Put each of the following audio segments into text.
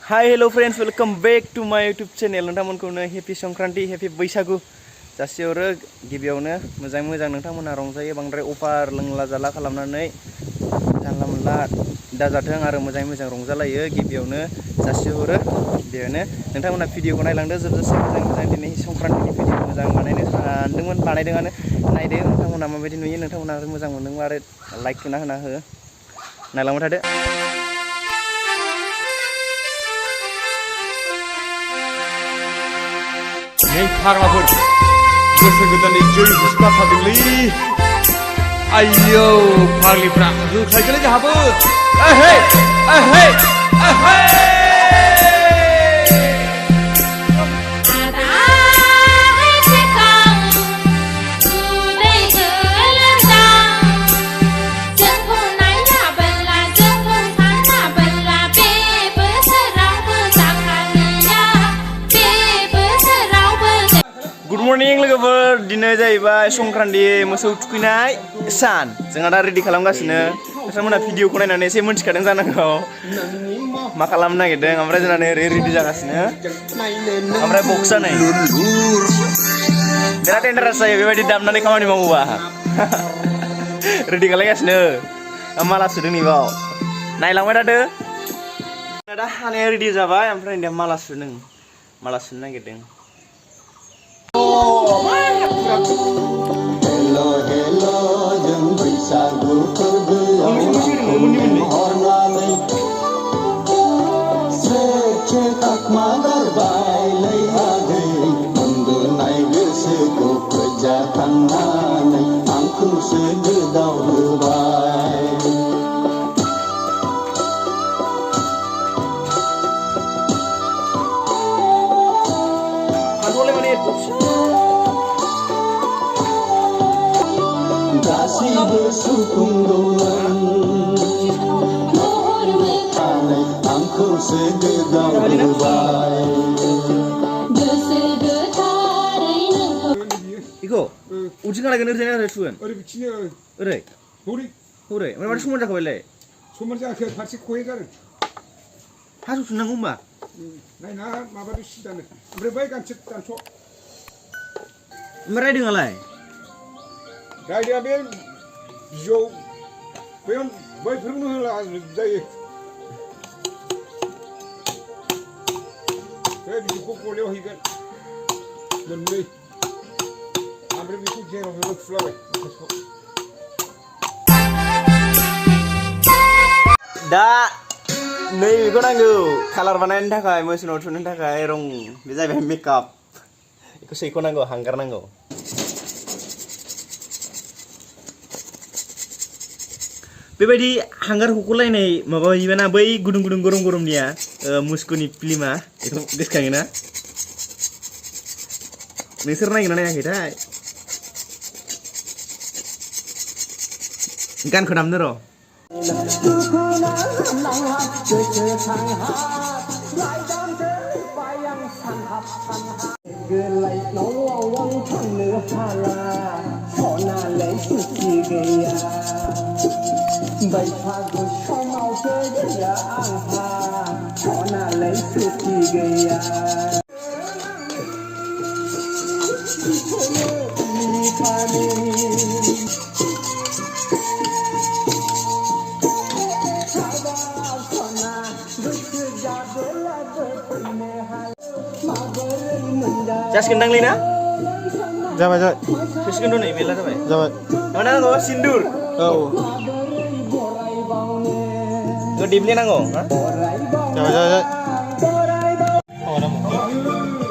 Hi, hello friends, welcome back to my YouTube channel. नोंथांमोनखौनो happy Sankranti, happy Baisagu जासिहरो। गिबियावनो मोजां नोंथांमोना रंजायो, बांद्राय अफार लोंला जाला खालामनानै जानला मोनला दाजाथों आरो मोजां रंजालायो। गिबियावनो जासिहरो। बेनो नोंथांमोना भिडिअखौ नायलांदो जोबजासिम मोजां दिनै संक्रान्तिनि भिडिअ मोजां बानायनो सानदोंमोन, बानायदोंआनो। नायदो नोंथांमोना माबायदि नुयो, नोंथांमोना मोजां मोनदोंबा आरो लाइक होना हो। नायलांबाय थादो। Hey, फाग्लाफोर बोसोर गोदाननि जय हुस्का थादोंलै। आयौ फाग्लिफ्रा होख्लायदोलै जोंहाबो। Good morning लोगोफोर, दिनै जाहैबाय संक्रान्ति मोसौ थुखैनाय सान। जोंहा दा रेडि खालामगासिनो। नोंथांमोना भिडिअखौ नायनानै एसे मोनथिखादों जानांगौ मा खालामनो नागिरदों। ओमफ्राय जोंहा नै रेडि जागासिनो। ओमफ्राय बक्सआ नै बिराद इन्टारेस्ट जायो बेबायदि दामनानै खामानि मावोबा। रेडि खालामगासिनो। माला सुदों नैबाव नायलांबाय थादो। दा हानाया रेडि जाबाय, ओमफ्राय दा माला सुनो नागिरदों। Hello, जों बैसागु फोरबोआव हरनानै सेखे काकमा गारबायलै आगै उन्दुनाय गोसोखौ फोजाखांनानै आंखौसो गोदाव होबाय। गासैबो सुखुं दंमोन आंखौसो गोदाव होबाय। Iko, uji kan lagi ngerjain ada tuan. ओरै बिथिंनो Udah, हरै udah. Mana semua dah kau beli. Samar जायाखै फारसे खहे गारो। Hasil senang umba. नायना माबादो सिदानो ओमफ्राय बै गानसे दानस'। Mereka dengan lain. रायदाया बे बिजौ बैफोरनो होला जायो। बे बिजौखौ गलियाव हैगोन मोननै, ओमफ्राय बेखौ जेराव मेराव थुलाबाय। Da, नै बेखौ नांगौ कालार बानायनो थाखाय, मोसौनाव थुनो थाखाय रं बे जाहैबाय मेकआप। बेखौ सैखौ नांगौ, हांगार नांगौ। बेबायदि हांगार हुख'लायनाय माबा हैबाना बै गुदुं गरमनिया मुस्कुनि फिल्मा बेखौ गोसोखाङोना? नोंसोर नायगोन ना नायाखैथाय? गानखौ दामनो र'। बैसागु समाव गैया आंहा सनालै सुखि गैया। Jaskin dang lina? Jabat. Jaskin dong nih, bela tuh, Pak. Jabat. Mana nanggo sindur? Oh. Ngedimnya nanggo? Jabat.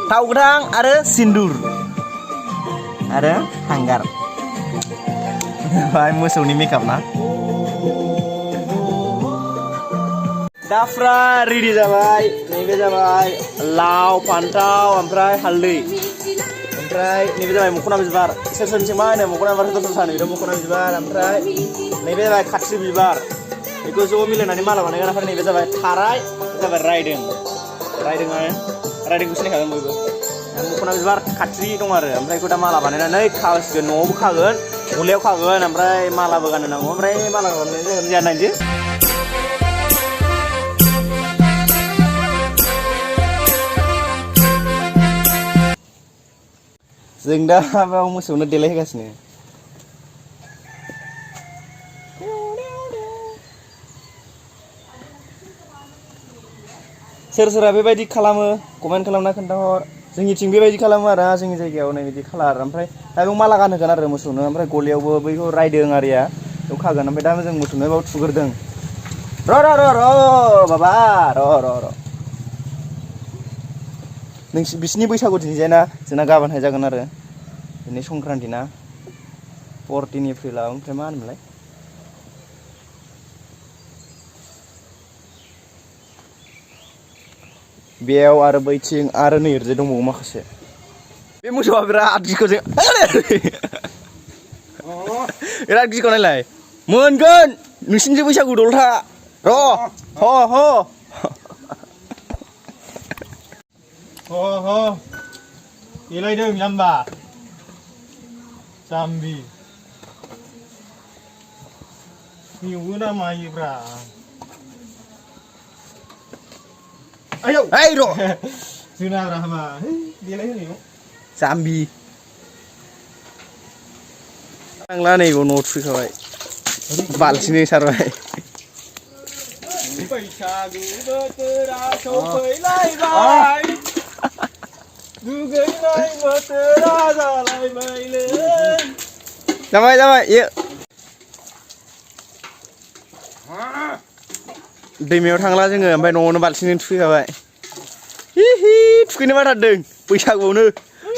Tahu gedang, ada sindur, ada hanggar. Wah, musuh nih makeup nah. Dafra ready जाबाय, नैबे जाबाय लाव, फान्थाव, ओमफ्राय हालदै, ओमफ्राय नैबे जाबाय मुखना बिबार। सोरनिथिं मा होनो मुखना बिबारखौ दस्रा होनो, मुखना बिबार। ओमफ्राय नैबे जाबाय खाथ्रि बिबार। बेखौ ज' मिलायनानै माला बानायगोन। ओमफ्राय नैबे जाबाय थाराय, जाबाय रायदों। रायदोंखौ सिनायखागोन बयबो। मुखना बिबार खाथ्रि दं आरो। ओमफ्राय बेखौ दा माला बानायनानै खासिगोन, न'आवबो खागोन, गलायाव खागोन, ओमफ्राय मालाबो गाननो नांगौ। ओमफ्राय माला खालामनाय जागोन, जोंहा नायनोसै। जों दा माबायाव मोसौनो देलायहोगासिनो सोर सोरहा बेबायदि खालामो कमेन्ट खालामना खोन्थाहर जोंनिथिं बेबायदि खालामो आरो जोंनि जायगायाव नै बिदि खालार ओमफ्राय दा बेयाव माला गानहोगोन आरो मोसौनो ओमफ्राय गलियावबो बैखौ रायदों आरिया बेयाव खागोन ओमफ्राय दा जों मोसौनो बेयाव थुग्रोदों र' बाबा र' बिसिनि बैसागु दिनैजाय ना जोंना गाबोनहाय जागोन आरो दिनै संक्रान्ति ना 14 एप्रिलाव ओमफ्राय मा होनोमोनलाय बेयाव आरो बैथिं आरो नै ओरैजाय दंबावो माखासे बे मोसौआ बिराद गिखौ जों बिराद गिखौ नायलाय मोनगोन नोंसिनिजों बैसागु दलथा ह देलायदों जाम्बा जाम्बि मेवो ना मायोब्रा आयौ ओइ र' जोनाब्रा हामा देलायहोनायाव जाम्बि आंला नैबाव न'आव थुफैखाबाय बालथिंजों सारबाय बैसागु बोथोरा सफैलायबाय दुगैनाय बोथोरा जालायबायलै जाबाय दैमायाव थांला जोङो ओमफ्राय न'आवनो बालथिंजों थुफैखाबाय थुखैनो बाथारदों बैसागुआवनो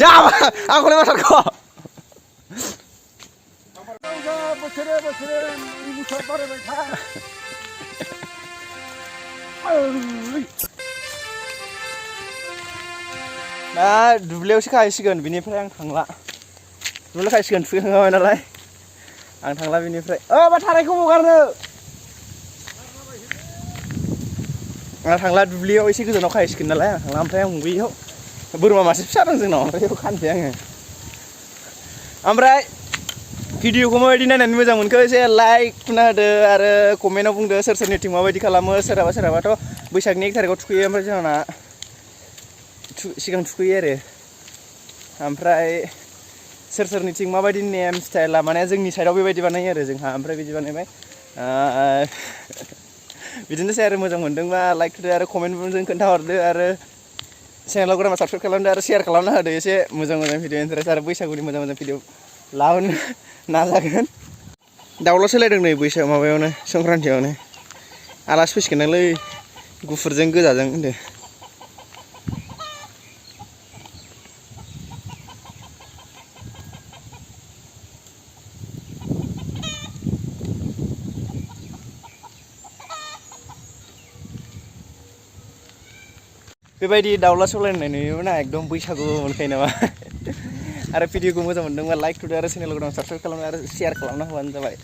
जाबा आंखौलाय बाथारखौ बोथोरे बुथार बारायबाय था दा दुब्लियावसो खाहैसिगोन बिनिफ्राय आं थांला दुब्लियाव खाहैसिगोन थुखैखांबाय नालाय आं थांला बिनिफ्राय बा थारायखौ हगारनो आं थांला दुब्लियाव एसे गोजानाव खाहैसिगोन नालाय आं थांला ओमफ्राय आं बैयाव बोरमा मासे फिसा दं जोंनाव ओमफ्राय बेयाव खानोसै आङो ओमफ्राय भिडिअखौ माबायदि नायनानै मोजां मोनखो एसे लाइक थुना होदो आरो कमेन्टआव बुंदो सोर सोरनिथिं माबायदि खालामो सोरहाबाथ' बैसागनि 1 थारिखआव थुखैयो ओमफ्राय जोंना सिगां थुखैयो आरो ओमफ्राय सोर सोरनिथिं माबायदि नेम स्टाइला माने जोंनि साइडआव बेबायदि बानायो आरो जोंहा ओमफ्राय बिदि बानायबाय बिदिनोसै आरो मोजां मोनदोंबा लाइक होदो आरो कमेन्टजों खोन्थाहरदो आरो चेनेलाव गोदान साबस्क्राइब खालामदो आरो शेयार खालामना होदो एसे मोजां भिडिअ इन्टारेस्ट आरो बैसागुनि मोजां भिडिअ लाबोनो नाजागोन दाउला सोलायदों नै बैसाग माबायावनो संक्रान्तियावनो आलासि फैसिगोनदांलै गुफुरजों गोजाजों होनदो बेबायदि दाउला सौलायनाय नुयोमोन एकदम बैसागु मोनखायो नामा आरो भिडिअखौ मोजां मोनदोंबा लाइक थुदो आरो चेनेलखौ साबस्क्राइब खालामनो आरो शेयार खालामना होबानो जाबाय।